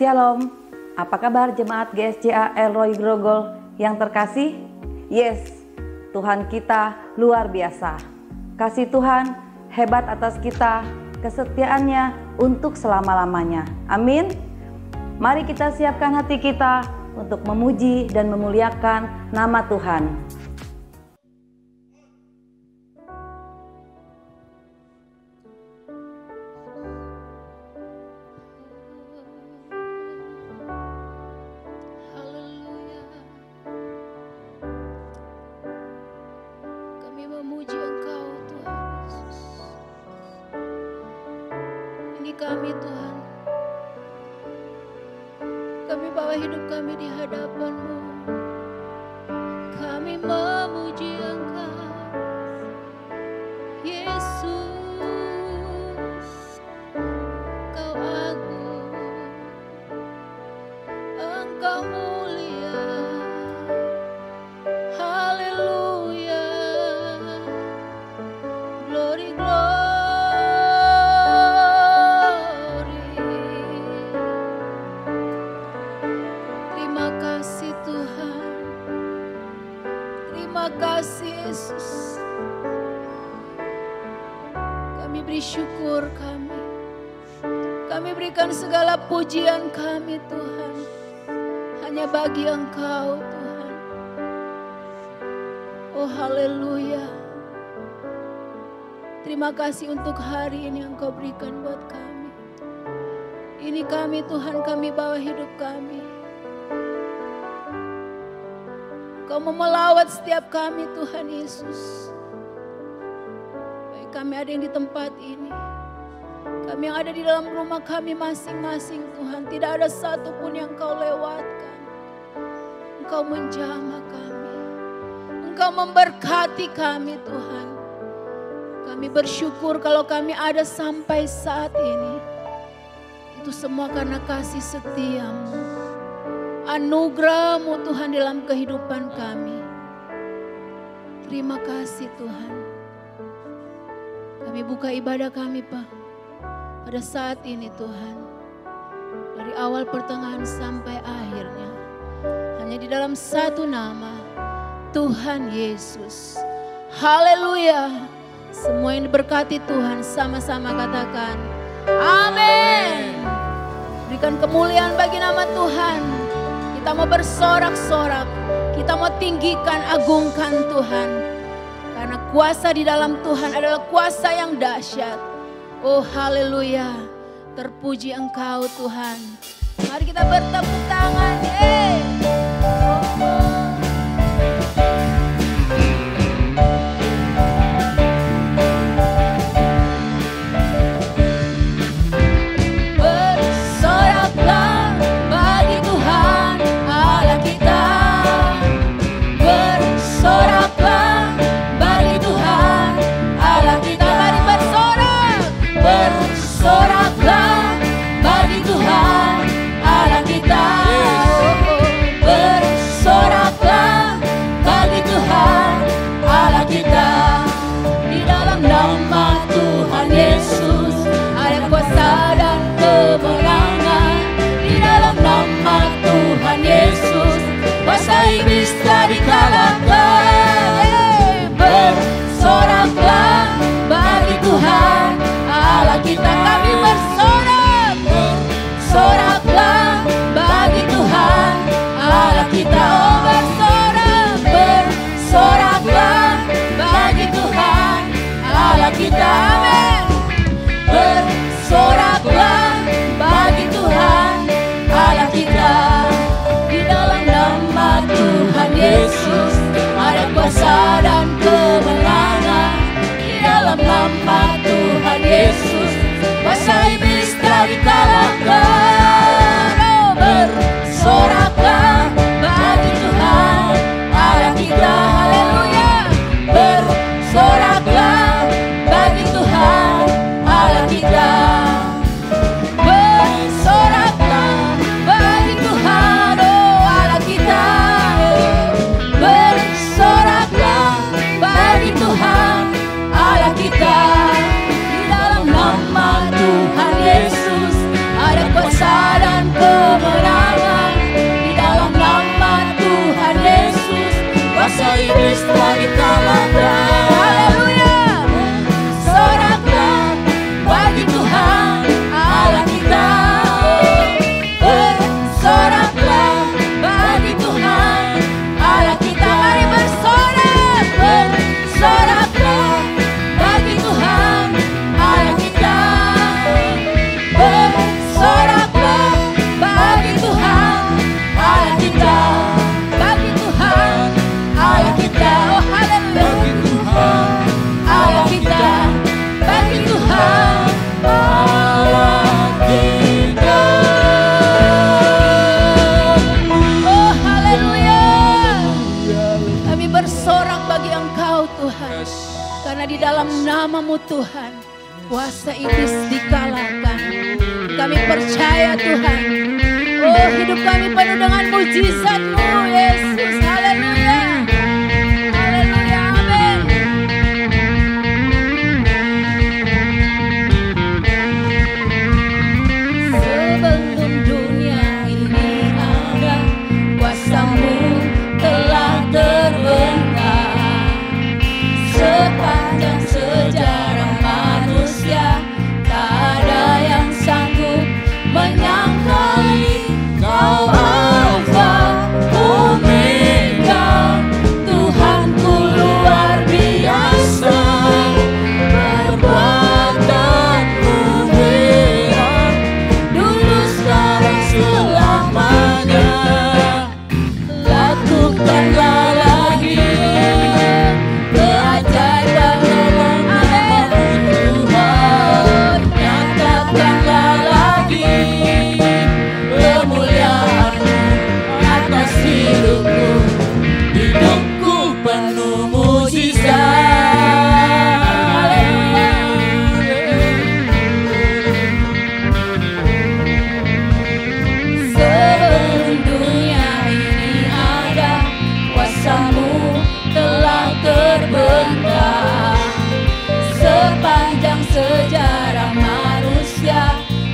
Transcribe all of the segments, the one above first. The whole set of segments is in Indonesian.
Shalom, apa kabar jemaat GSCA Elroy Grogol yang terkasih? Yes, Tuhan kita luar biasa. Kasih Tuhan hebat atas kita, kesetiaannya untuk selama-lamanya. Amin. Mari kita siapkan hati kita untuk memuji dan memuliakan nama Tuhan. Kami Tuhan, kami bawa hidup kami di hadapan-Mu. Kami memuji Engkau, Yesus. Engkau agung, Engkau mulia. Haleluya, glory, glory. Terima kasih Yesus. Kami beri syukur kami berikan segala pujian kami Tuhan hanya bagi Engkau Tuhan. Oh haleluya. Terima kasih untuk hari ini yang Engkau berikan buat kami. Ini kami Tuhan, kami bawa hidup kami. Kau mau melawat setiap kami Tuhan Yesus. Baik kami ada yang di tempat ini, kami yang ada di dalam rumah kami masing-masing Tuhan. Tidak ada satupun yang Kau lewatkan. Engkau menjamah kami, Engkau memberkati kami Tuhan. Kami bersyukur kalau kami ada sampai saat ini. Itu semua karena kasih setia-Mu, anugerah-Mu Tuhan dalam kehidupan kami. Terima kasih Tuhan. Kami buka ibadah kami Pak pada saat ini Tuhan. Dari awal pertengahan sampai akhirnya hanya di dalam satu nama, Tuhan Yesus. Haleluya. Semua yang diberkati Tuhan sama-sama katakan amin. Berikan kemuliaan bagi nama Tuhan. Kita mau bersorak-sorak, kita mau tinggikan, agungkan Tuhan. Karena kuasa di dalam Tuhan adalah kuasa yang dahsyat. Oh haleluya, terpuji Engkau Tuhan. Mari kita bertepuk tangan. Bersoraklah bagi Tuhan Allah kita. Tuhan, kuasa iblis dikalahkan. Kami percaya Tuhan, oh hidup kami penuh dengan mujizat-Mu Yesus. Haleluya. Haleluya. Amin. Sebelum dunia ini ada, kuasa-Mu telah terbentang. Sepanjang sejarah manusia, tak ada yang sanggup menyangkali Kau Alfa Omega, Tuhanku luar biasa. Perbuatan-Mu heran, dulu sekarang selamanya. Lakukanlah lagi keajaiban dalam Tuhan. Nyatakanlah lagi kemuliaan-Mu atas hidupku. Hidupku penuh mujizat. Sebelum dunia ini ada, kuasa-Mu telah terbentang. Sepanjang sejarah manusia,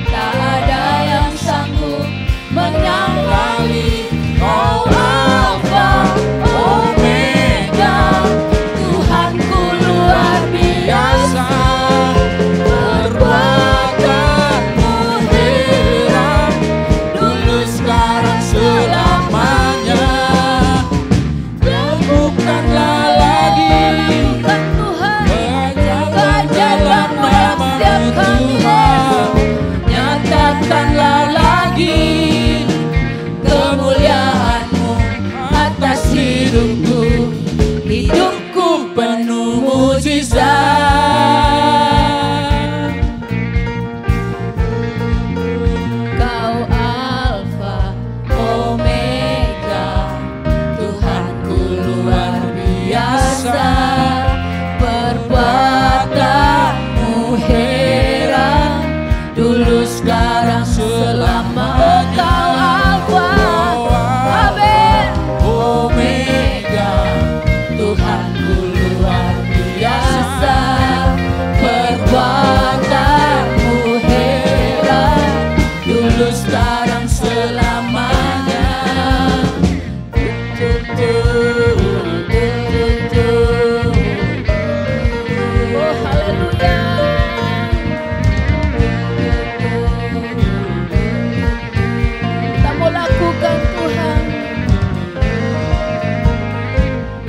tak ada yang sanggup menyangkali Kau Alfa Omega, Tuhanku luar biasa. Perbuatan-Mu heran, dulu sekarang selamanya. Lakukanlah lagi keajaiban-Mu dalam setiap kami. Nyatakanlah lagi kemuliaan-Mu atas hidupku. Hidupku penuh mujizat. Kau Alfa Omega, Tuhanku luar biasa. Perbuatan-Mu heran, dulu sekarang selamanya. Kau Alfa, amin, Omega, Tuhanku luar biasa. Perbuatan-Mu heran, dulu sekarang selamanya. Oh haleluya. Kita mau lakukan Tuhan.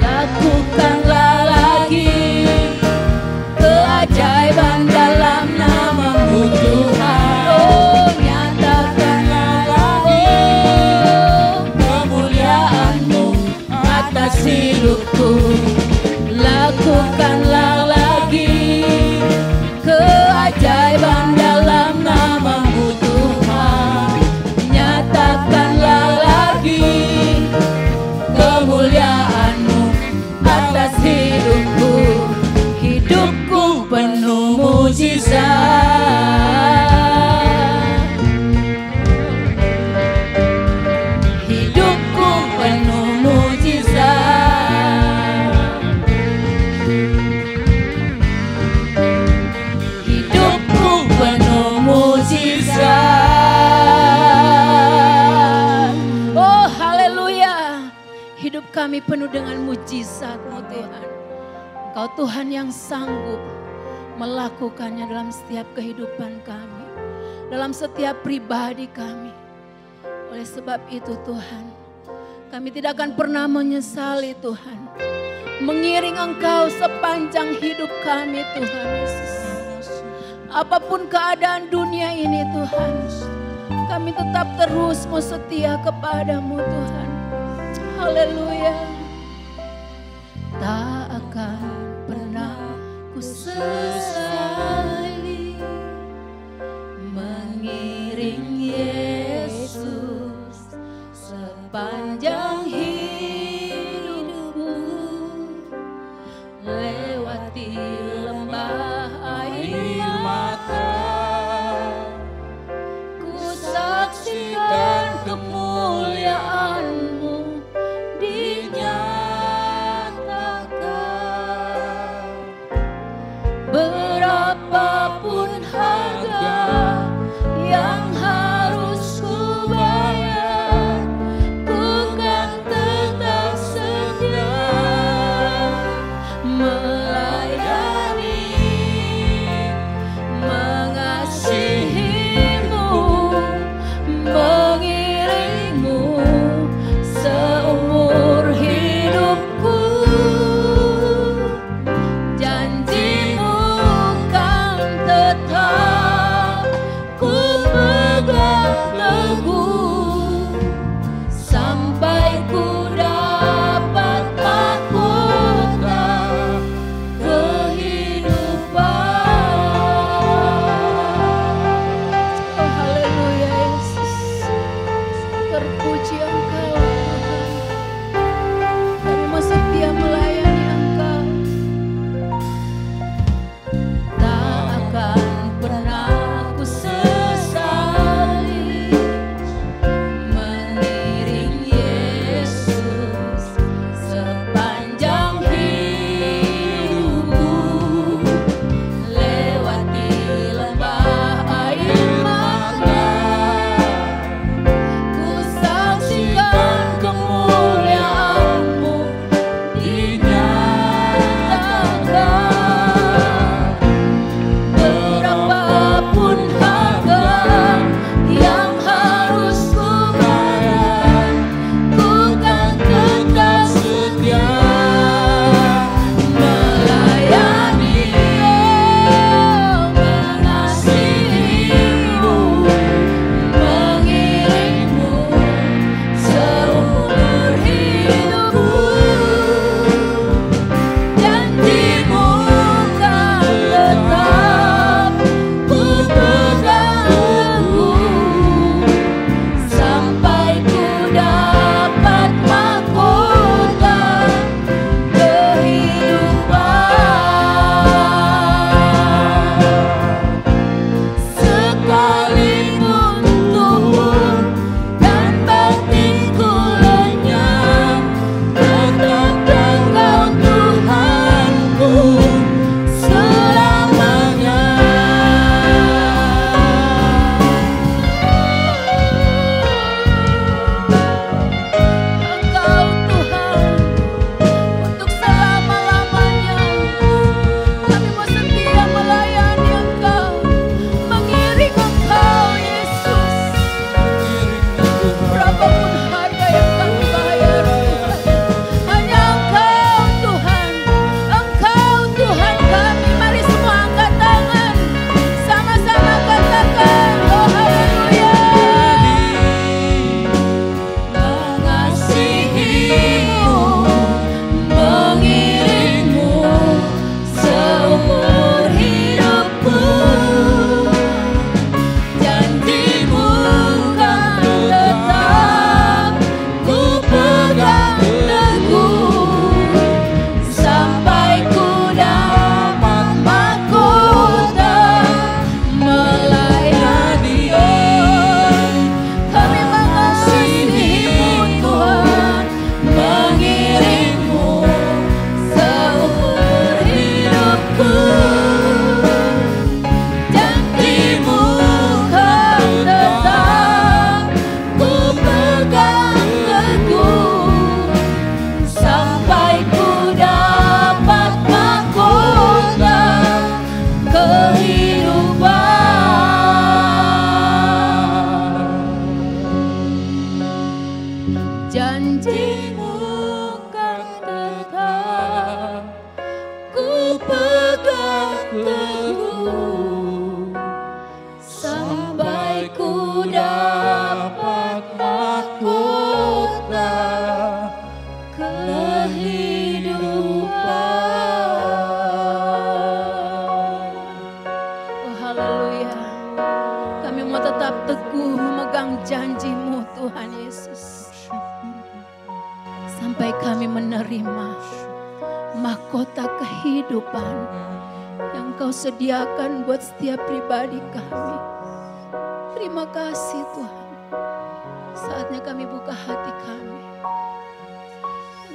Lakukanlah lagi keajaiban dalam nama-Mu Tuhan. Oh nyatakanlah lagi kemuliaan-Mu atas hidupku. Lakukanlah lagi keajaiban dalam nama-Mu Tuhan. Nyatakanlah lagi kemuliaan-Mu atas hidupku. Hidupku penuh mujizat. Hidupku penuh mujizat. Hidupku penuh mujizat. Oh haleluya. Hidup kami penuh dengan mujizat-Mu Tuhan. Engkau Tuhan yang sanggup melakukannya dalam setiap kehidupan kami, dalam setiap pribadi kami. Oleh sebab itu Tuhan, kami tidak akan pernah menyesali Tuhan, mengiring Engkau sepanjang hidup kami Tuhan Yesus. Apapun keadaan dunia ini Tuhan, kami tetap terus mau setia kepada-Mu Tuhan. Haleluya. Tak akan pernah ku sesali mengiring Yesus sepanjang hidupku, lewati lembah air Terpuji Engkau Tuhan. Kami mau setia melayani Engkau. Tak akan pernah ku sesali mengiring Yesus sepanjang hidupku, lewati lembah air mata. Ku saksikan kemuliaan-Mu dinyatakan. Berapapun harga yang harus ku bayar, ku kan tetap setia melayani, mengasihi-Mu, mengiring-Mu seumur hidupku. Janji-Mu kan tetap ku pegang teguh, sampai ku dapat mahkota kehidupan. Sekalipun tubuh dan batinku lenyap, tetap Engkau Tuhanku selamanya. Engkau Tuhan untuk selama-lamanya. Kami mau setia melayani Engkau, mengiring Engkau Yesus. Berapapun harga yang kami bayar Tuhan, hanya Engkau Tuhan. Engkau Tuhan kami. Mari semua angkat tangan, sama-sama katakan oh haleluya. Mengasihi-Mu, mengiring-Mu seumur hidupku. Janji-Mu kan tetap ku pegang teguh, sampai ku dapat mahkota melayani. Kami mengasihi-Mu Tuhan, mengiring-Mu seumur hidupku. Janji-Mu kan tetap ku pegang teguh, sampai ku dapat mahkota kehidupan. Janji-Mu kan tetap ku pegang teguh, sampai ku dapat mahkota kehidupan. Oh haleluya. Kami mau tetap teguh memegang janji-Mu Tuhan Yesus, sampai kami menerima mahkota kehidupan yang Kau sediakan buat setiap pribadi kami. Terima kasih Tuhan. Saatnya kami buka hati kami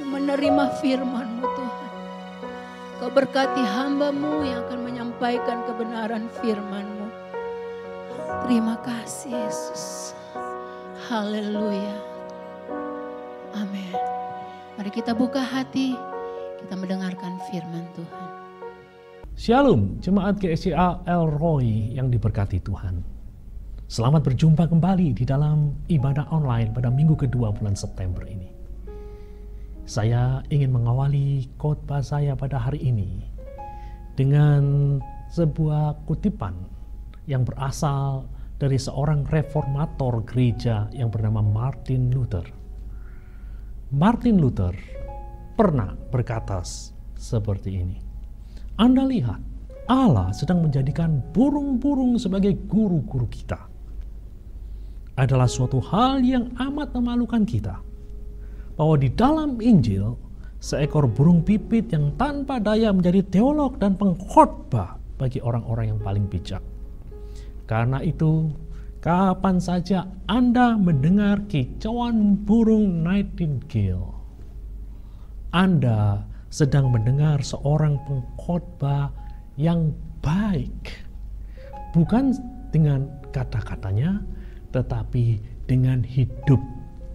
menerima firman-Mu Tuhan. Kau berkati hamba-Mu yang akan menyampaikan kebenaran firman-Mu. Terima kasih Yesus. Haleluya. Amin. Mari kita buka hati, kita mendengarkan firman Tuhan. Shalom, jemaat GSJA El Roy yang diberkati Tuhan. Selamat berjumpa kembali di dalam ibadah online pada minggu kedua bulan September ini. Saya ingin mengawali khotbah saya pada hari ini dengan sebuah kutipan yang berasal dari seorang reformator gereja yang bernama Martin Luther. Martin Luther pernah berkata seperti ini. Anda lihat, Allah sedang menjadikan burung-burung sebagai guru-guru kita. adalah suatu hal yang amat memalukan kita. Bahwa di dalam Injil, seekor burung pipit yang tanpa daya menjadi teolog dan pengkhotbah bagi orang-orang yang paling bijak. Karena itu, kapan saja Anda mendengar kicauan burung nightingale, Anda sedang mendengar seorang pengkhotbah yang baik. Bukan dengan kata-katanya, tetapi dengan hidup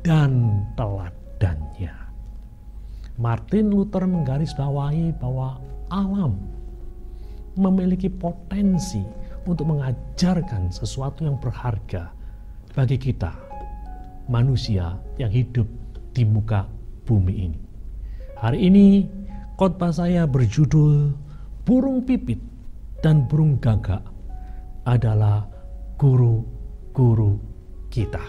dan teladannya. Martin Luther menggarisbawahi bahwa alam memiliki potensi untuk mengajarkan sesuatu yang berharga bagi kita, manusia yang hidup di muka bumi ini. Hari ini khotbah saya berjudul Burung Pipit dan Burung Gagak adalah guru-guru kita.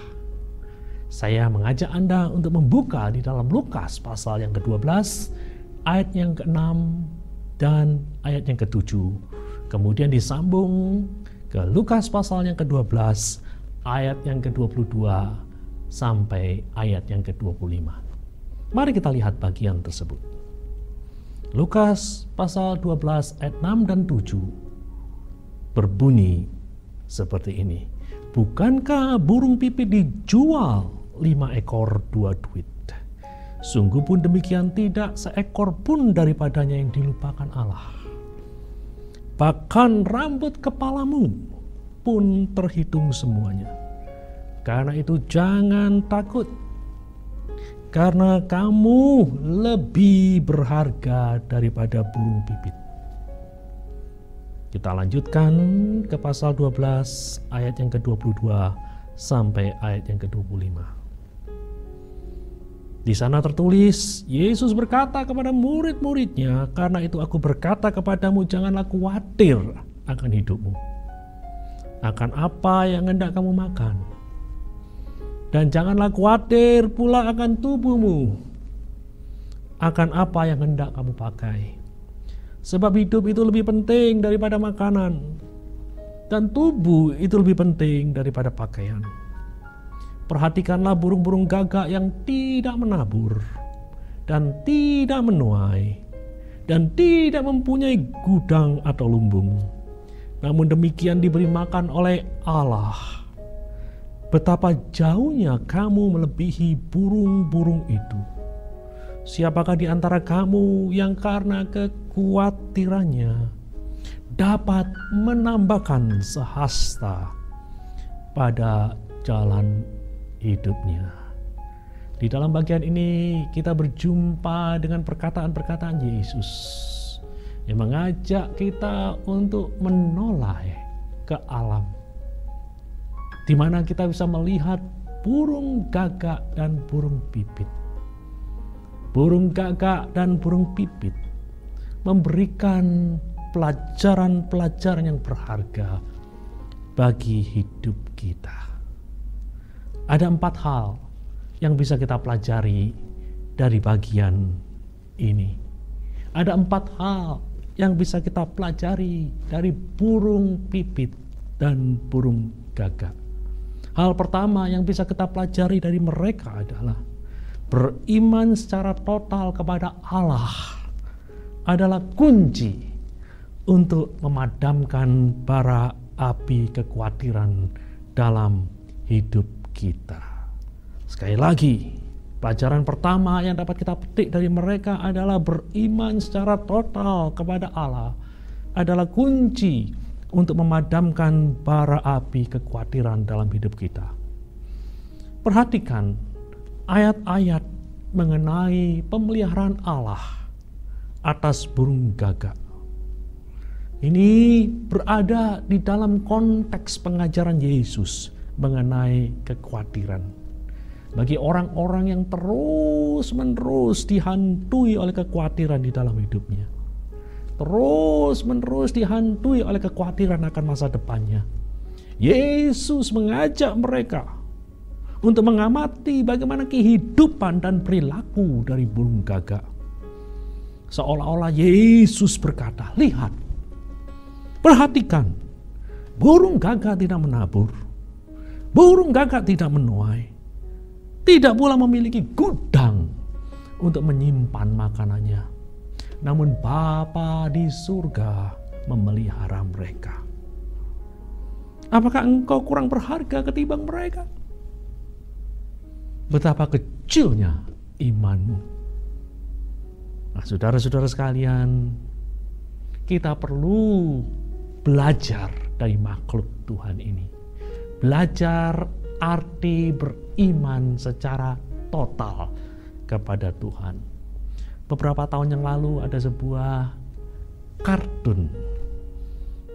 Saya mengajak Anda untuk membuka di dalam Lukas pasal yang ke-12, ayat yang ke-6 dan ayat yang ke-7. Kemudian disambung ke Lukas pasal yang ke-12, ayat yang ke-22 sampai ayat yang ke-25. Mari kita lihat bagian tersebut. Lukas pasal 12 ayat 6 dan 7 berbunyi seperti ini. Bukankah burung pipit dijual 5 ekor 2 duit? Sungguh pun demikian tidak seekor pun daripadanya yang dilupakan Allah. Bahkan rambut kepalamu pun terhitung semuanya. Karena itu jangan takut, karena kamu lebih berharga daripada burung pipit. Kita lanjutkan ke pasal 12 ayat yang ke-22 sampai ayat yang ke-25. Di sana tertulis, Yesus berkata kepada murid-muridnya, karena itu aku berkata kepadamu, janganlah khawatir akan hidupmu, akan apa yang hendak kamu makan. Dan janganlah khawatir pula akan tubuhmu, akan apa yang hendak kamu pakai. Sebab hidup itu lebih penting daripada makanan, dan tubuh itu lebih penting daripada pakaian. Perhatikanlah burung-burung gagak yang tidak menabur, dan tidak menuai, dan tidak mempunyai gudang atau lumbung. Namun demikian diberi makan oleh Allah. Betapa jauhnya kamu melebihi burung-burung itu. Siapakah di antara kamu yang karena kekhawatirannya dapat menambahkan sehasta pada jalan hidupnya? Di dalam bagian ini kita berjumpa dengan perkataan-perkataan Yesus yang mengajak kita untuk menoleh ke alam, di mana kita bisa melihat burung gagak dan burung pipit. Burung gagak dan burung pipit memberikan pelajaran-pelajaran yang berharga bagi hidup kita. Ada 4 hal yang bisa kita pelajari dari bagian ini. Ada 4 hal yang bisa kita pelajari dari burung pipit dan burung gagak. Hal pertama yang bisa kita pelajari dari mereka adalah beriman secara total kepada Allah adalah kunci untuk memadamkan bara api kekhawatiran dalam hidup kita. Sekali lagi, pelajaran pertama yang dapat kita petik dari mereka adalah beriman secara total kepada Allah adalah kunci untuk memadamkan bara api kekhawatiran dalam hidup kita. Perhatikan ayat-ayat mengenai pemeliharaan Allah atas burung gagak. Ini berada di dalam konteks pengajaran Yesus mengenai kekhawatiran. Bagi orang-orang yang terus-menerus dihantui oleh kekhawatiran di dalam hidupnya. Terus-menerus dihantui oleh kekhawatiran akan masa depannya. Yesus mengajak mereka untuk mengamati bagaimana kehidupan dan perilaku dari burung gagak. Seolah-olah Yesus berkata, lihat, perhatikan, burung gagak tidak menabur, Burung gagak tidak menuai, tidak pula memiliki gudang untuk menyimpan makanannya. Namun Bapa di surga memelihara mereka. Apakah engkau kurang berharga ketimbang mereka? Betapa kecilnya imanmu. Nah, saudara-saudara sekalian, kita perlu belajar dari makhluk Tuhan ini. Belajar arti beriman secara total kepada Tuhan. Beberapa tahun yang lalu ada sebuah kartun,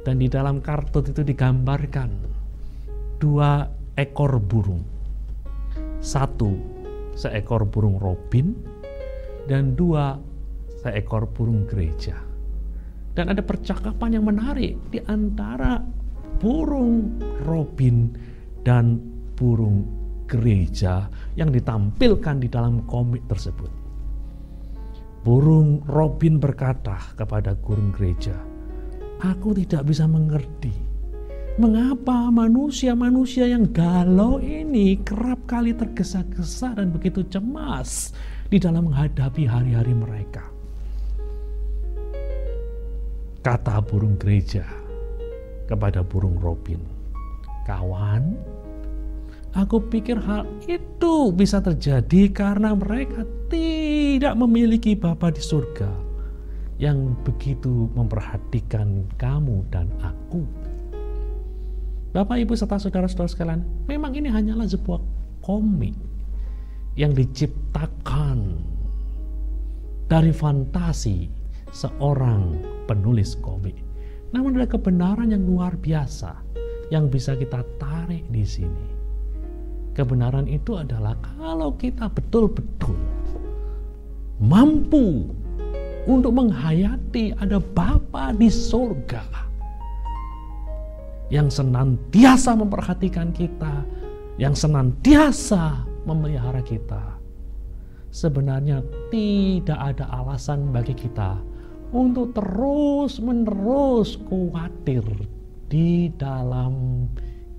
dan di dalam kartun itu digambarkan 2 ekor burung. Satu seekor burung robin dan 2 seekor burung gereja. Dan ada percakapan yang menarik di antara burung robin dan burung gereja yang ditampilkan di dalam komik tersebut. Burung robin berkata kepada burung gereja, "Aku tidak bisa mengerti mengapa manusia-manusia yang galau ini kerap kali tergesa-gesa dan begitu cemas di dalam menghadapi hari-hari mereka." Kata burung gereja kepada burung robin, "Kawan, aku pikir hal itu bisa terjadi karena mereka tidak memiliki Bapa di surga yang begitu memperhatikan kamu dan aku." Bapak, Ibu, serta saudara-saudara sekalian, memang ini hanyalah sebuah komik yang diciptakan dari fantasi seorang penulis komik. Namun ada kebenaran yang luar biasa yang bisa kita tarik di sini. Kebenaran itu adalah kalau kita betul-betul mampu untuk menghayati ada Bapa di surga yang senantiasa memperhatikan kita, yang senantiasa memelihara kita, sebenarnya tidak ada alasan bagi kita untuk terus-menerus khawatir di dalam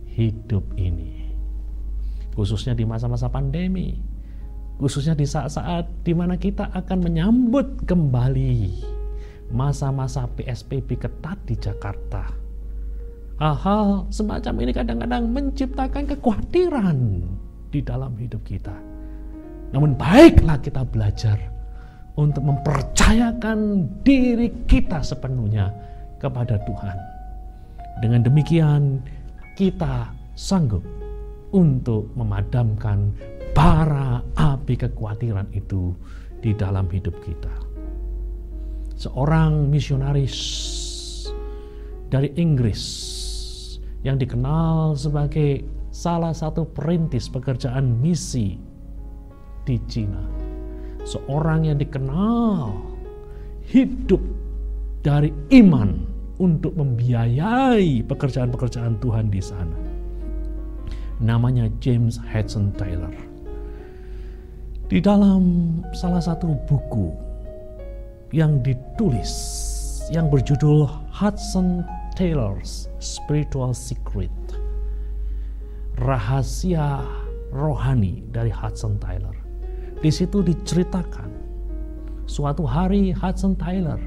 hidup ini. Khususnya di masa-masa pandemi, khususnya di saat-saat di mana kita akan menyambut kembali masa-masa PSBB ketat di Jakarta. Hal-hal semacam ini kadang-kadang menciptakan kekhawatiran di dalam hidup kita. Namun baiklah kita belajar untuk mempercayakan diri kita sepenuhnya kepada Tuhan. Dengan demikian kita sanggup untuk memadamkan bara api kekhawatiran itu di dalam hidup kita. Seorang misionaris dari Inggris yang dikenal sebagai salah satu perintis pekerjaan misi di Cina, seorang yang dikenal hidup dari iman untuk membiayai pekerjaan-pekerjaan Tuhan di sana. Namanya James Hudson Taylor. Di dalam salah satu buku yang ditulis yang berjudul Hudson Taylor's Spiritual Secret, rahasia rohani dari Hudson Taylor. Di situ diceritakan suatu hari Hudson Taylor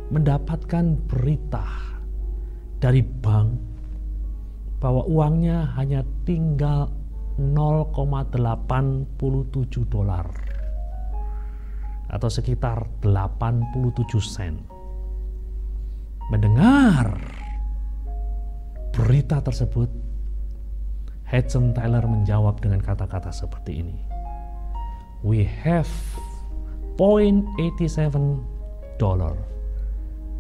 mendapatkan berita dari bank bahwa uangnya hanya tinggal $0,87 atau sekitar 87 sen. Mendengar berita tersebut, Hudson Taylor menjawab dengan kata-kata seperti ini, "We have $0.87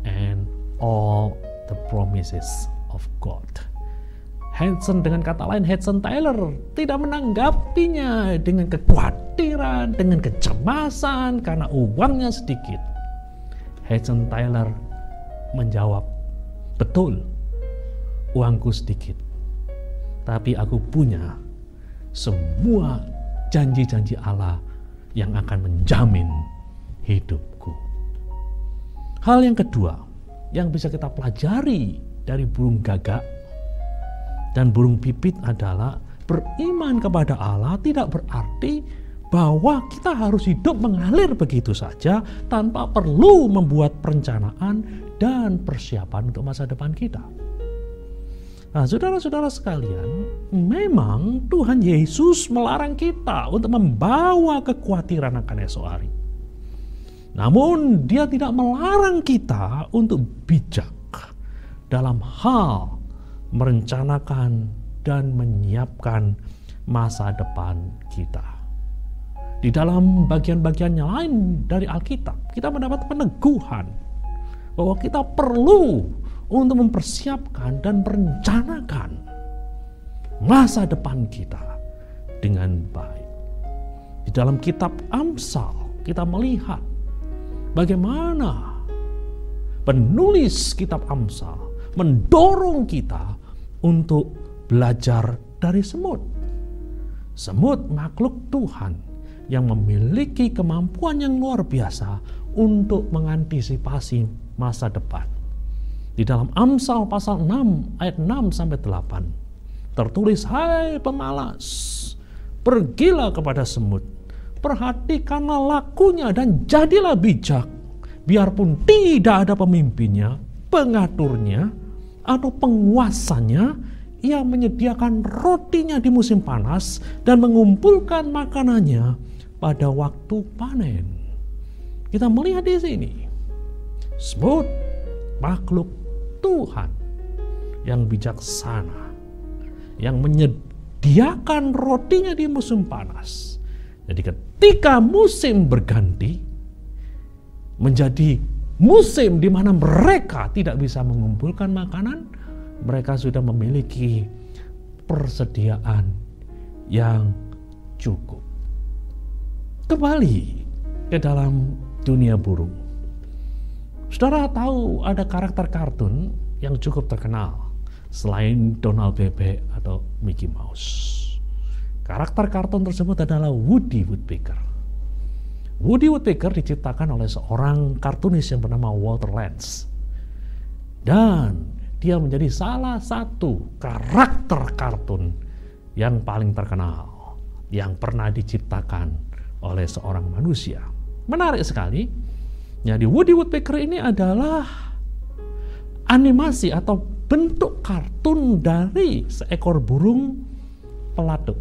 and all the promises of God." Dengan kata lain, Hudson Taylor tidak menanggapinya dengan kekhawatiran, dengan kecemasan karena uangnya sedikit. Hudson Taylor menjawab, "Betul, uangku sedikit, tapi aku punya semua janji-janji Allah yang akan menjamin hidupku." Hal yang kedua yang bisa kita pelajari dari burung gagak, dan burung pipit adalah beriman kepada Allah tidak berarti bahwa kita harus hidup mengalir begitu saja tanpa perlu membuat perencanaan dan persiapan untuk masa depan kita. Nah, saudara-saudara sekalian, memang Tuhan Yesus melarang kita untuk membawa kekhawatiran akan esok hari. Namun Dia tidak melarang kita untuk bijak dalam hal merencanakan dan menyiapkan masa depan kita. Di dalam bagian-bagian yang lain dari Alkitab, kita mendapat peneguhan bahwa kita perlu untuk mempersiapkan dan merencanakan masa depan kita dengan baik. Di dalam kitab Amsal, kita melihat bagaimana penulis kitab Amsal mendorong kita untuk belajar dari semut. Semut makhluk Tuhan yang memiliki kemampuan yang luar biasa untuk mengantisipasi masa depan. Di dalam Amsal pasal 6 ayat 6-8 tertulis, "Hai pemalas, pergilah kepada semut, perhatikanlah lakunya dan jadilah bijak, biarpun tidak ada pemimpinnya, pengaturnya, atau penguasanya. Ia menyediakan rotinya di musim panas dan mengumpulkan makanannya pada waktu panen." Kita melihat di sini semut makhluk Tuhan yang bijaksana, yang menyediakan rotinya di musim panas. Jadi ketika musim berganti menjadi musim di mana mereka tidak bisa mengumpulkan makanan, mereka sudah memiliki persediaan yang cukup. Kembali ke dalam dunia burung. Saudara tahu ada karakter kartun yang cukup terkenal selain Donald Bebek atau Mickey Mouse. Karakter kartun tersebut adalah Woody Woodpecker. Woody Woodpecker diciptakan oleh seorang kartunis yang bernama Walter Lantz. Dan dia menjadi salah satu karakter kartun yang paling terkenal yang pernah diciptakan oleh seorang manusia. Menarik sekali. Jadi Woody Woodpecker ini adalah animasi atau bentuk kartun dari seekor burung pelatuk.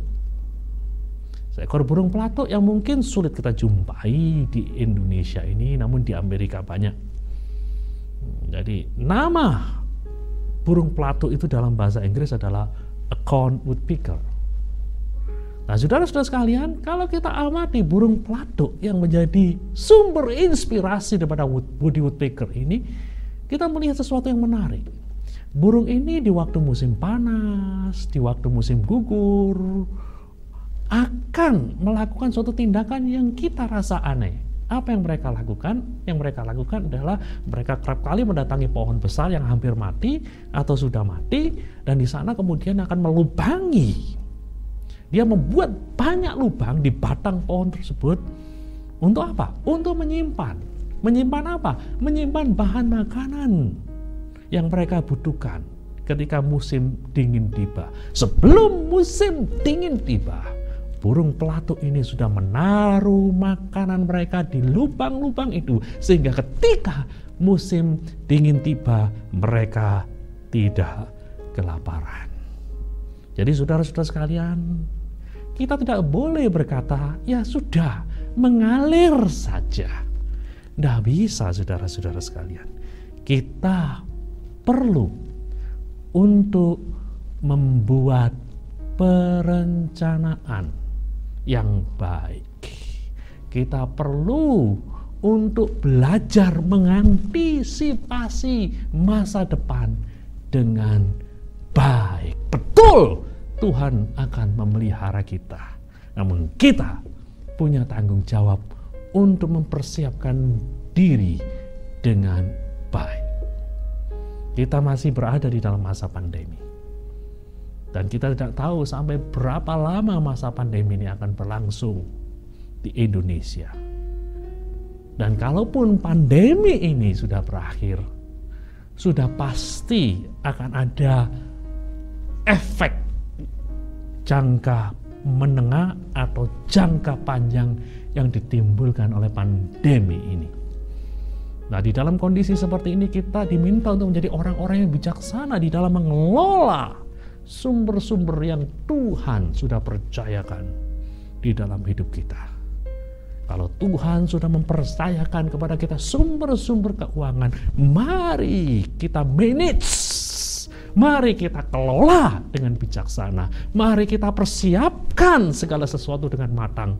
Seekor burung pelatuk yang mungkin sulit kita jumpai di Indonesia ini, namun di Amerika banyak. Jadi nama burung pelatuk itu dalam bahasa Inggris adalah acorn woodpecker. Nah, saudara-saudara sekalian, kalau kita amati burung pelatuk yang menjadi sumber inspirasi daripada Woody Woodpecker ini, kita melihat sesuatu yang menarik. Burung ini di waktu musim panas, di waktu musim gugur, akan melakukan suatu tindakan yang kita rasa aneh. Apa yang mereka lakukan? Yang mereka lakukan adalah mereka kerap kali mendatangi pohon besar yang hampir mati atau sudah mati, dan di sana kemudian akan melubangi. Dia membuat banyak lubang di batang pohon tersebut. Untuk apa? Untuk menyimpan. Menyimpan apa? Menyimpan bahan makanan yang mereka butuhkan ketika musim dingin tiba. Sebelum musim dingin tiba, burung pelatuk ini sudah menaruh makanan mereka di lubang-lubang itu, sehingga ketika musim dingin tiba, mereka tidak kelaparan. Jadi saudara-saudara sekalian, kita tidak boleh berkata, ya sudah, mengalir saja. Tidak bisa, saudara-saudara sekalian. Kita perlu untuk membuat perencanaan yang baik. Kita perlu untuk belajar mengantisipasi masa depan dengan baik. Betul, Tuhan akan memelihara kita. Namun kita punya tanggung jawab untuk mempersiapkan diri dengan baik. Kita masih berada di dalam masa pandemi. Dan kita tidak tahu sampai berapa lama masa pandemi ini akan berlangsung di Indonesia. Dan kalaupun pandemi ini sudah berakhir, sudah pasti akan ada efek jangka menengah atau jangka panjang yang ditimbulkan oleh pandemi ini. Nah, di dalam kondisi seperti ini kita diminta untuk menjadi orang-orang yang bijaksana di dalam mengelola sumber-sumber yang Tuhan sudah percayakan di dalam hidup kita. Kalau Tuhan sudah mempercayakan kepada kita sumber-sumber keuangan, mari kita manage, mari kita kelola dengan bijaksana, mari kita persiapkan segala sesuatu dengan matang.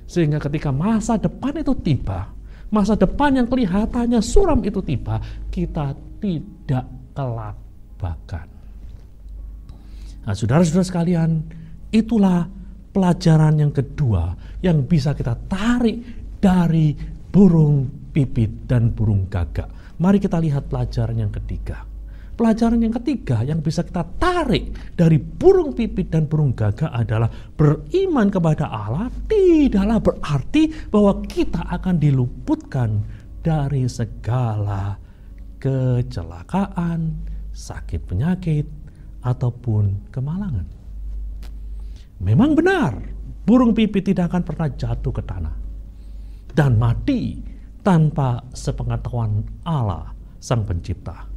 Sehingga ketika masa depan itu tiba, masa depan yang kelihatannya suram itu tiba, kita tidak kelabakan. Nah, saudara-saudara sekalian, itulah pelajaran yang kedua yang bisa kita tarik dari burung pipit dan burung gagak. Mari kita lihat pelajaran yang ketiga. Pelajaran yang ketiga yang bisa kita tarik dari burung pipit dan burung gagak adalah beriman kepada Allah tidaklah berarti bahwa kita akan diluputkan dari segala kecelakaan, sakit penyakit, ataupun kemalangan. Memang benar, burung pipit tidak akan pernah jatuh ke tanah dan mati tanpa sepengetahuan Allah, Sang Pencipta.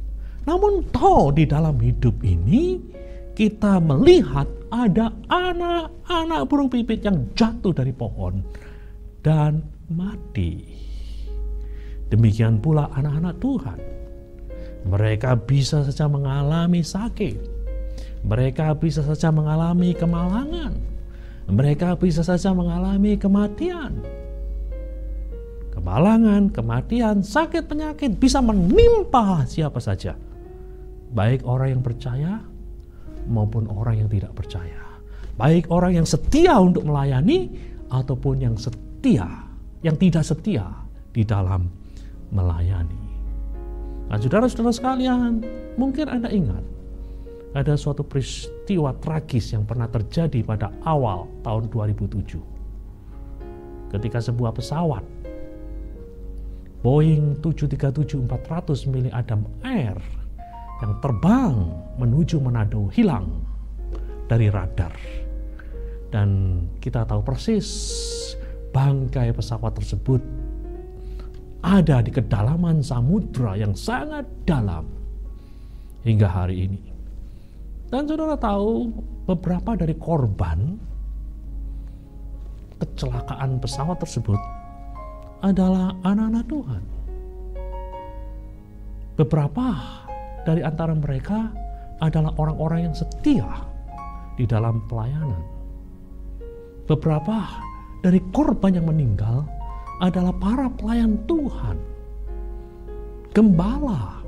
Namun toh di dalam hidup ini kita melihat ada anak-anak burung pipit yang jatuh dari pohon dan mati. Demikian pula anak-anak Tuhan. Mereka bisa saja mengalami sakit. Mereka bisa saja mengalami kemalangan. Mereka bisa saja mengalami kematian. Kemalangan, kematian, sakit, penyakit bisa menimpa siapa saja. Baik orang yang percaya maupun orang yang tidak percaya. Baik orang yang setia untuk melayani ataupun yang tidak setia di dalam melayani. Nah, saudara-saudara sekalian, mungkin Anda ingat ada suatu peristiwa tragis yang pernah terjadi pada awal tahun 2007. Ketika sebuah pesawat Boeing 737-400 milik Adam Air yang terbang menuju Manado hilang dari radar. Dan kita tahu persis bangkai pesawat tersebut ada di kedalaman samudra yang sangat dalam hingga hari ini. Dan saudara tahu beberapa dari korban kecelakaan pesawat tersebut adalah anak-anak Tuhan. Beberapa dari antara mereka adalah orang-orang yang setia di dalam pelayanan. Beberapa dari korban yang meninggal adalah para pelayan Tuhan, gembala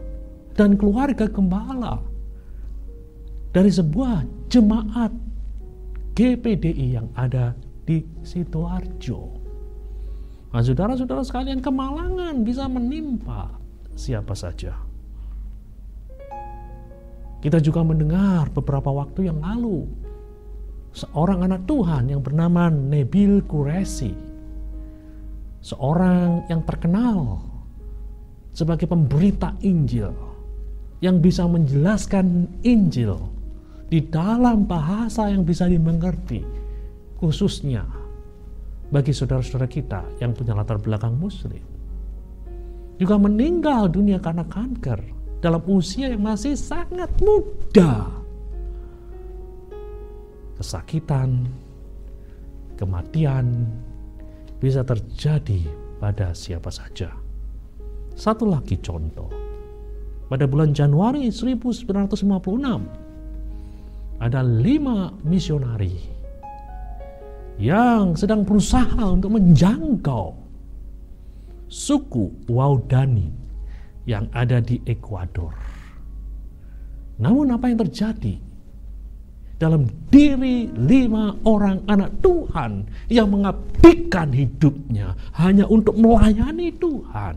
dan keluarga gembala dari sebuah jemaat GPDI yang ada di Sidoarjo. Nah, saudara-saudara sekalian, kemalangan bisa menimpa siapa saja. Kita juga mendengar beberapa waktu yang lalu seorang anak Tuhan yang bernama Nabil Qureshi, seorang yang terkenal sebagai pemberita Injil yang bisa menjelaskan Injil di dalam bahasa yang bisa dimengerti, khususnya bagi saudara-saudara kita yang punya latar belakang Muslim, juga meninggal dunia karena kanker dalam usia yang masih sangat muda. Kesakitan, kematian bisa terjadi pada siapa saja. Satu lagi contoh. Pada bulan Januari 1956, ada 5 misionari yang sedang berusaha untuk menjangkau suku Waodani yang ada di Ekuador. Namun apa yang terjadi? Dalam diri 5 orang anak Tuhan yang mengabdikan hidupnya hanya untuk melayani Tuhan,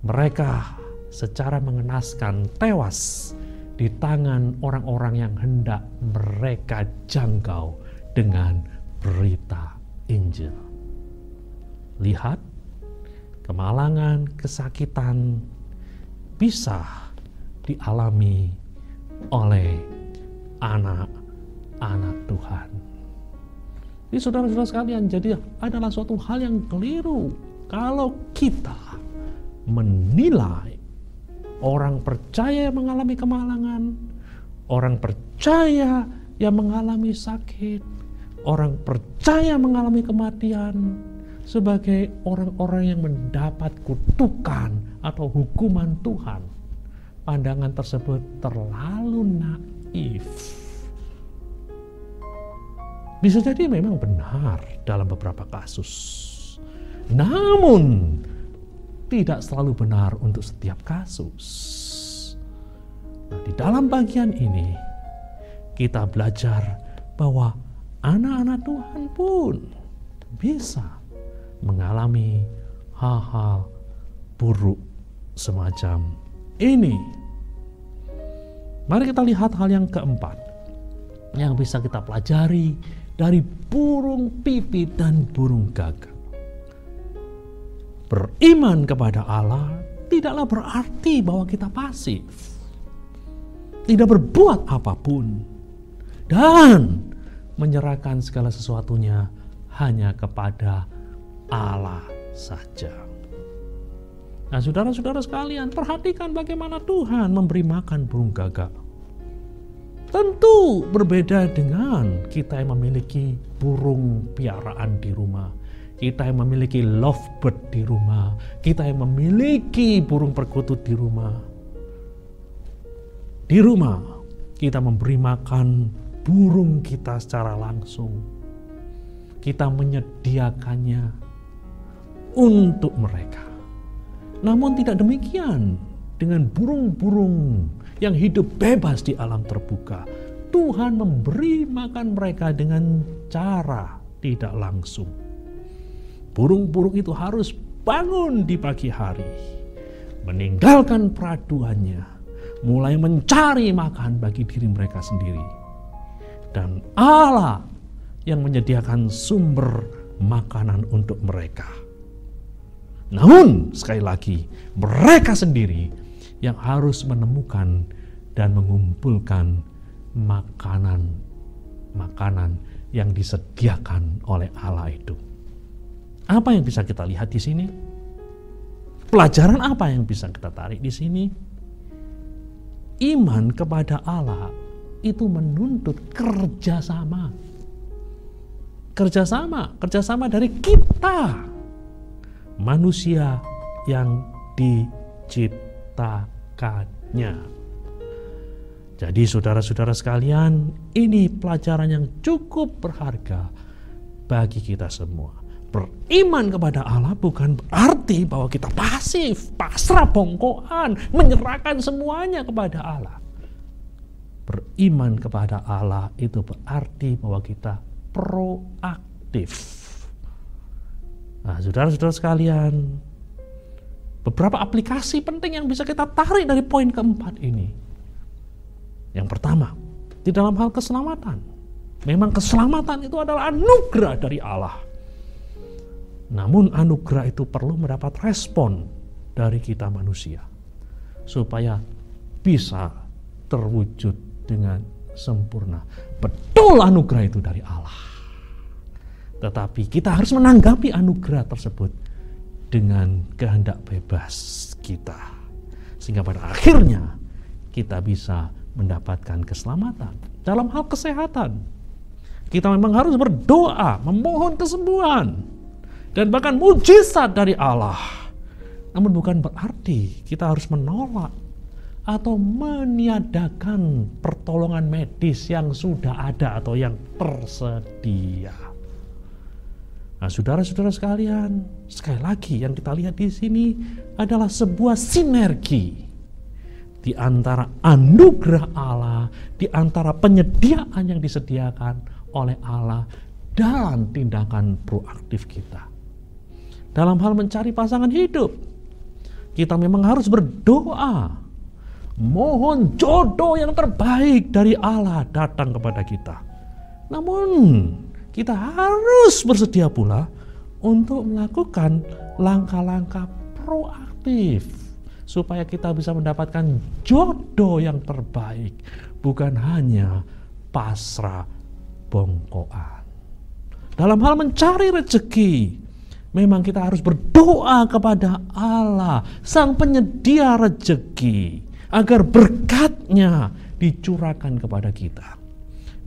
mereka secara mengenaskan tewas di tangan orang-orang yang hendak mereka jangkau dengan berita Injil. Lihat, kemalangan, kesakitan bisa dialami oleh anak-anak Tuhan. Ini saudara-saudara sekalian, jadi adalah suatu hal yang keliru kalau kita menilai orang percaya yang mengalami kemalangan, orang percaya yang mengalami sakit, orang percaya mengalami kematian sebagai orang-orang yang mendapat kutukan atau hukuman Tuhan. Pandangan tersebut terlalu naif. Bisa jadi memang benar dalam beberapa kasus, namun tidak selalu benar untuk setiap kasus. Nah, di dalam bagian ini kita belajar bahwa anak-anak Tuhan pun bisa mengalami hal-hal buruk semacam ini. Mari kita lihat hal yang keempat yang bisa kita pelajari dari burung pipit dan burung gagak. Beriman kepada Allah tidaklah berarti bahwa kita pasif, tidak berbuat apapun, dan menyerahkan segala sesuatunya hanya kepada Allah saja. Nah, saudara-saudara sekalian, perhatikan bagaimana Tuhan memberi makan burung gagak. Tentu berbeda dengan kita yang memiliki burung piaraan di rumah, kita yang memiliki lovebird di rumah, kita yang memiliki burung perkutut di rumah. Di rumah kita memberi makan burung kita secara langsung. Kita menyediakannya untuk mereka. Namun tidak demikian dengan burung-burung yang hidup bebas di alam terbuka. Tuhan memberi makan mereka dengan cara tidak langsung. Burung-burung itu harus bangun di pagi hari, meninggalkan peraduannya, mulai mencari makan bagi diri mereka sendiri. Dan Allah yang menyediakan sumber makanan untuk mereka. Namun sekali lagi, mereka sendiri yang harus menemukan dan mengumpulkan makanan yang disediakan oleh Allah itu. Apa yang bisa kita lihat di sini? Pelajaran apa yang bisa kita tarik di sini? Iman kepada Allah itu menuntut kerjasama. Kerjasama dari kita, manusia yang diciptakannya. Jadi saudara-saudara sekalian, ini pelajaran yang cukup berharga bagi kita semua. Beriman kepada Allah bukan berarti bahwa kita pasif, pasrah bongkoan, menyerahkan semuanya kepada Allah. Beriman kepada Allah itu berarti bahwa kita proaktif. Nah, saudara-saudara sekalian, beberapa aplikasi penting yang bisa kita tarik dari poin keempat ini. Yang pertama, di dalam hal keselamatan. Memang keselamatan itu adalah anugerah dari Allah. Namun anugerah itu perlu mendapat respon dari kita manusia supaya bisa terwujud dengan sempurna. Betul anugerah itu dari Allah. Tetapi kita harus menanggapi anugerah tersebut dengan kehendak bebas kita. Sehingga pada akhirnya kita bisa mendapatkan keselamatan. Dalam hal kesehatan, kita memang harus berdoa, memohon kesembuhan dan bahkan mujizat dari Allah. Namun bukan berarti kita harus menolak atau meniadakan pertolongan medis yang sudah ada atau yang tersedia. Nah, saudara-saudara sekalian, sekali lagi yang kita lihat di sini adalah sebuah sinergi di antara anugerah Allah, di antara penyediaan yang disediakan oleh Allah dan tindakan proaktif kita. Dalam hal mencari pasangan hidup, kita memang harus berdoa, mohon jodoh yang terbaik dari Allah datang kepada kita. Namun kita harus bersedia pula untuk melakukan langkah-langkah proaktif supaya kita bisa mendapatkan jodoh yang terbaik, bukan hanya pasrah bongkoan. Dalam hal mencari rezeki, memang kita harus berdoa kepada Allah, Sang Penyedia rezeki, agar berkat-Nya dicurahkan kepada kita.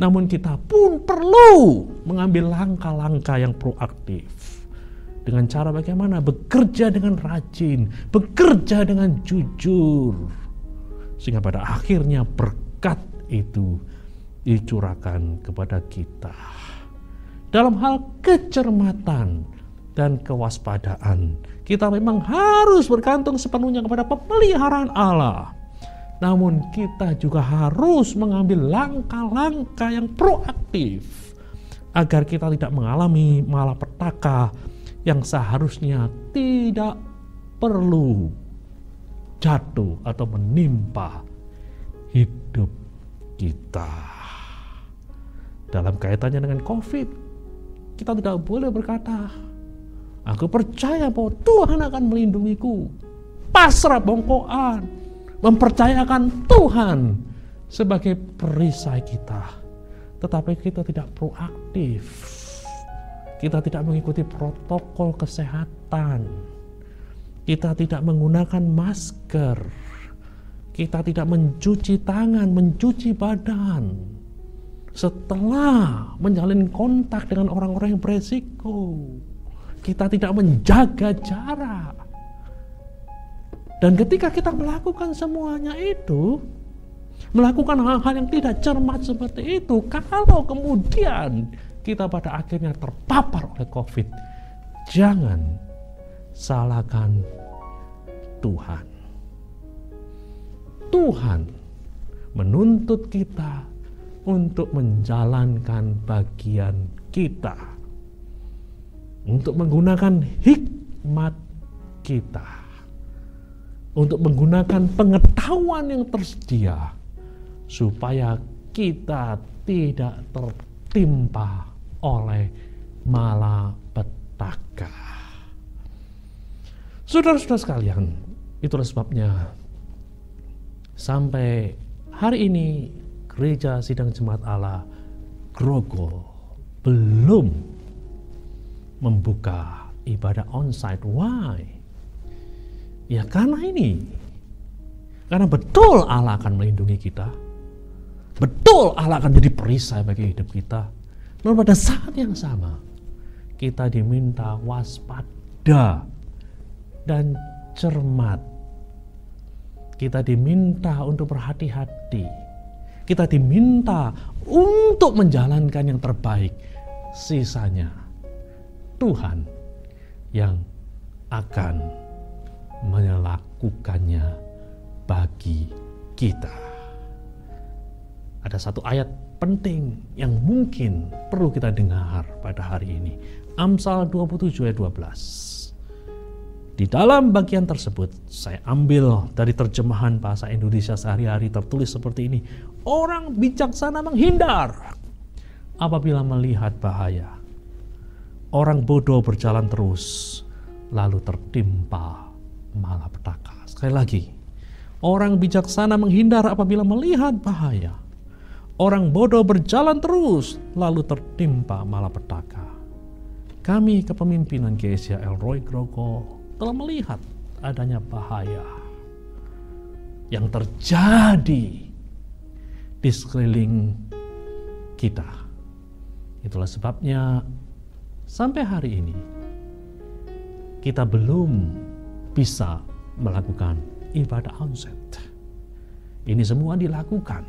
Namun kita pun perlu mengambil langkah-langkah yang proaktif. Dengan cara bagaimana? Bekerja dengan rajin, bekerja dengan jujur. Sehingga pada akhirnya berkat itu dicurahkan kepada kita. Dalam hal kecermatan dan kewaspadaan, kita memang harus bergantung sepenuhnya kepada pemeliharaan Allah. Namun kita juga harus mengambil langkah-langkah yang proaktif agar kita tidak mengalami malapetaka yang seharusnya tidak perlu jatuh atau menimpa hidup kita. Dalam kaitannya dengan COVID, kita tidak boleh berkata, aku percaya bahwa Tuhan akan melindungiku. Pasrah bongkoan. Mempercayakan Tuhan sebagai perisai kita. Tetapi kita tidak proaktif. Kita tidak mengikuti protokol kesehatan. Kita tidak menggunakan masker. Kita tidak mencuci tangan, mencuci badan. Setelah menjalin kontak dengan orang-orang yang beresiko. Kita tidak menjaga jarak. Dan ketika kita melakukan semuanya itu, melakukan hal-hal yang tidak cermat seperti itu, kalau kemudian kita pada akhirnya terpapar oleh COVID, jangan salahkan Tuhan. Tuhan menuntut kita untuk menjalankan bagian kita, untuk menggunakan hikmat kita, untuk menggunakan pengetahuan yang tersedia supaya kita tidak tertimpa oleh malapetaka. Saudara-saudara sekalian, itulah sebabnya sampai hari ini Gereja Sidang Jemaat Allah Grogol belum membuka ibadah onsite. Why? Ya karena ini. Karena betul Allah akan melindungi kita. Betul Allah akan jadi perisai bagi hidup kita. Namun pada saat yang sama, kita diminta waspada dan cermat. Kita diminta untuk berhati-hati. Kita diminta untuk menjalankan yang terbaik. Sisanya Tuhan yang akan melakukannya bagi kita. Ada satu ayat penting yang mungkin perlu kita dengar pada hari ini. Amsal 27 ayat 12. Di dalam bagian tersebut saya ambil dari terjemahan bahasa Indonesia sehari-hari, tertulis seperti ini. Orang bijaksana menghindar apabila melihat bahaya. Orang bodoh berjalan terus lalu tertimpa malapetaka. Sekali lagi, orang bijaksana menghindar apabila melihat bahaya. Orang bodoh berjalan terus lalu tertimpa malapetaka. Kami kepemimpinan GSI Elroy Grogol telah melihat adanya bahaya yang terjadi di sekeliling kita. Itulah sebabnya sampai hari ini kita belum bisa melakukan ibadah onsite. Ini semua dilakukan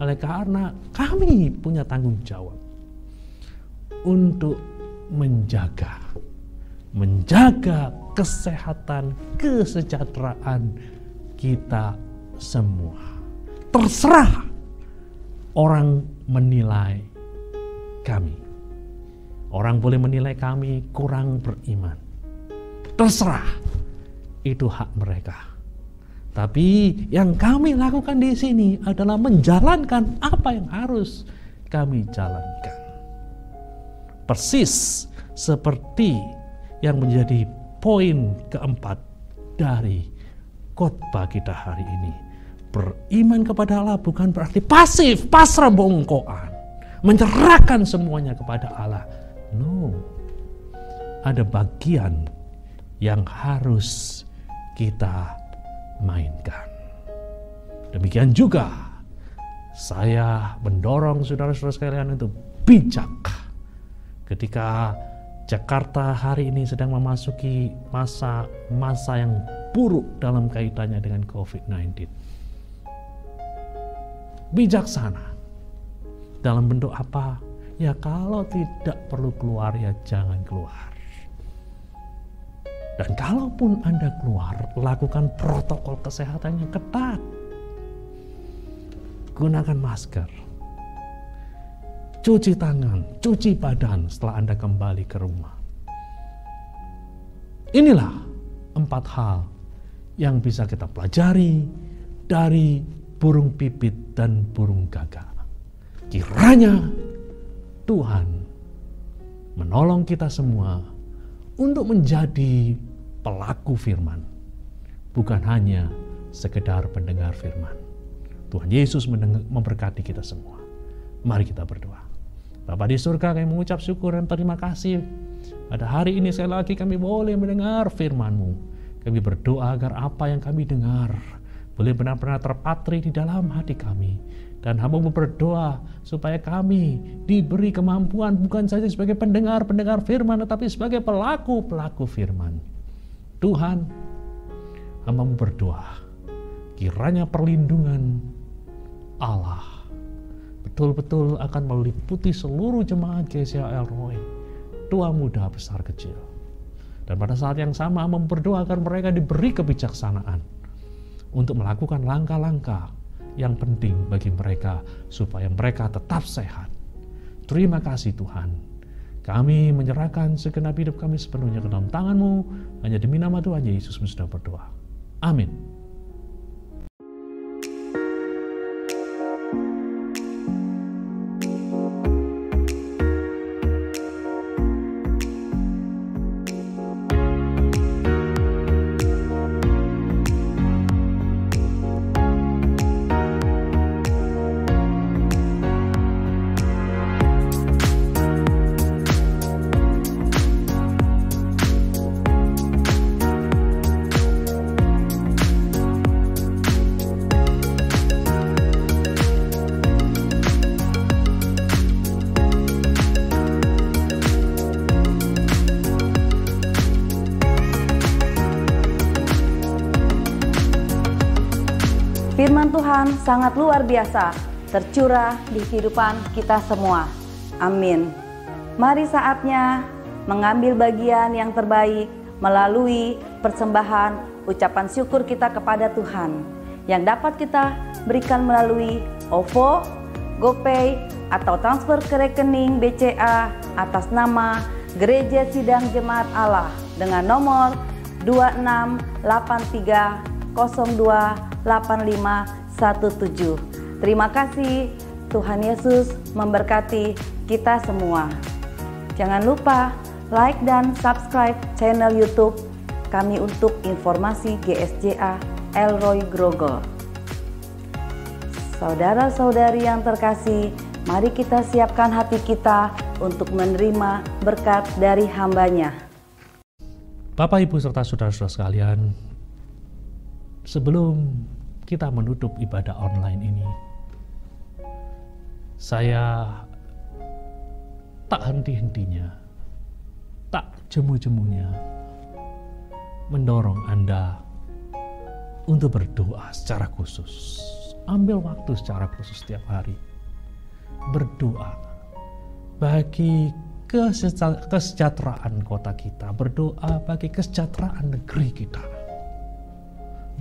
oleh karena kami punya tanggung jawab untuk menjaga kesehatan, kesejahteraan kita semua. Terserah orang menilai kami. Orang boleh menilai kami kurang beriman. Terserah, itu hak mereka. Tapi yang kami lakukan di sini adalah menjalankan apa yang harus kami jalankan. Persis seperti yang menjadi poin keempat dari khotbah kita hari ini. Beriman kepada Allah bukan berarti pasif, pasrah bongkoan, menyerahkan semuanya kepada Allah. No, ada bagian yang harus kita mainkan. Demikian juga saya mendorong saudara-saudara sekalian untuk bijak ketika Jakarta hari ini sedang memasuki masa yang buruk dalam kaitannya dengan COVID-19. Bijaksana dalam bentuk apa? Ya kalau tidak perlu keluar ya jangan keluar. Dan kalaupun Anda keluar, lakukan protokol kesehatan yang ketat. Gunakan masker. Cuci tangan, cuci badan setelah Anda kembali ke rumah. Inilah 4 hal yang bisa kita pelajari dari burung pipit dan burung gagak. Kiranya Tuhan menolong kita semua untuk menjadi pelaku firman, bukan hanya sekedar pendengar firman. Tuhan Yesus memberkati kita semua. Mari kita berdoa. Bapa di surga, kami mengucap syukur dan terima kasih. Pada hari ini sekali lagi kami boleh mendengar firman-Mu. Kami berdoa agar apa yang kami dengar boleh benar-benar terpatri di dalam hati kami. Dan hamba-Mu berdoa supaya kami diberi kemampuan bukan saja sebagai pendengar-pendengar firman, tetapi sebagai pelaku-pelaku firman. Tuhan, hamba-Mu berdoa, kiranya perlindungan Allah betul-betul akan meliputi seluruh jemaat GCA El-Roi, tua muda besar kecil. Dan pada saat yang sama berdoa agar mereka diberi kebijaksanaan untuk melakukan langkah-langkah yang penting bagi mereka supaya mereka tetap sehat. Terima kasih Tuhan. Kami menyerahkan segenap hidup kami sepenuhnya ke dalam tangan-Mu. Hanya demi nama Tuhan Yesus kami sudah berdoa. Amin. Firman Tuhan sangat luar biasa, tercurah di kehidupan kita semua. Amin. Mari saatnya mengambil bagian yang terbaik melalui persembahan ucapan syukur kita kepada Tuhan yang dapat kita berikan melalui OVO, GoPay, atau transfer ke rekening BCA atas nama Gereja Sidang Jemaat Allah dengan nomor 2683028517. Terima kasih, Tuhan Yesus memberkati kita semua. Jangan lupa like dan subscribe channel YouTube kami untuk informasi GSJA El-Roi Grogol. Saudara-saudari yang terkasih, mari kita siapkan hati kita untuk menerima berkat dari hamba-Nya. Bapak, Ibu, serta saudara-saudara sekalian, sebelum kita menutup ibadah online ini, saya tak henti-hentinya, tak jemu-jemunya mendorong Anda untuk berdoa secara khusus. Ambil waktu secara khusus setiap hari. Berdoa bagi kesejahteraan kota kita. Berdoa bagi kesejahteraan negeri kita.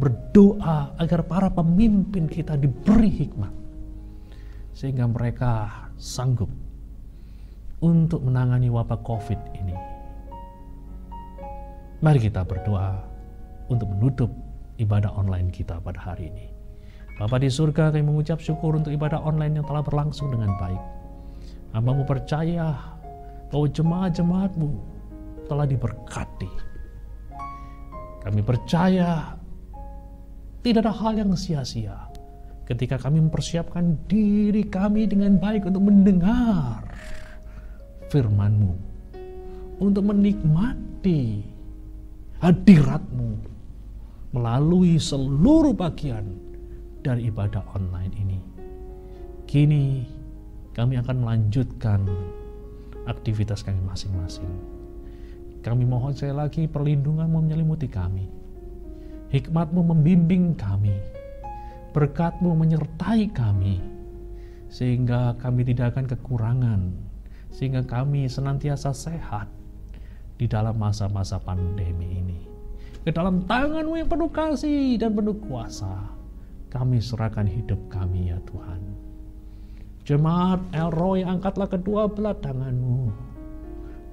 Berdoa agar para pemimpin kita diberi hikmat. Sehingga mereka sanggup untuk menangani wabah COVID ini. Mari kita berdoa untuk menutup ibadah online kita pada hari ini. Bapa di surga, kami mengucap syukur untuk ibadah online yang telah berlangsung dengan baik. Hamba-Mu percaya bahwa jemaat-jemaat-Mu telah diberkati. Kami percaya Tidak ada hal yang sia-sia ketika kami mempersiapkan diri kami dengan baik untuk mendengar firman-Mu, untuk menikmati hadirat-Mu melalui seluruh bagian dari ibadah online ini. Kini kami akan melanjutkan aktivitas kami masing-masing. Kami mohon sekali lagi perlindungan-Mu menyelimuti kami. Hikmat-Mu membimbing kami. Berkat-Mu menyertai kami. Sehingga kami tidak akan kekurangan. Sehingga kami senantiasa sehat di dalam masa-masa pandemi ini. Ke dalam tangan-Mu yang penuh kasih dan penuh kuasa, kami serahkan hidup kami ya Tuhan. Jemaat El Roy, angkatlah kedua belah tangan-Mu.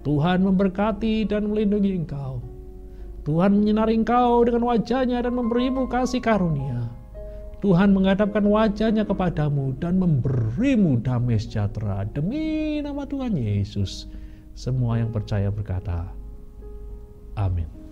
Tuhan memberkati dan melindungi engkau. Tuhan menyinari engkau dengan wajah-Nya dan memberimu kasih karunia. Tuhan menghadapkan wajah-Nya kepadamu dan memberimu damai sejahtera. Demi nama Tuhan Yesus, semua yang percaya berkata, amin.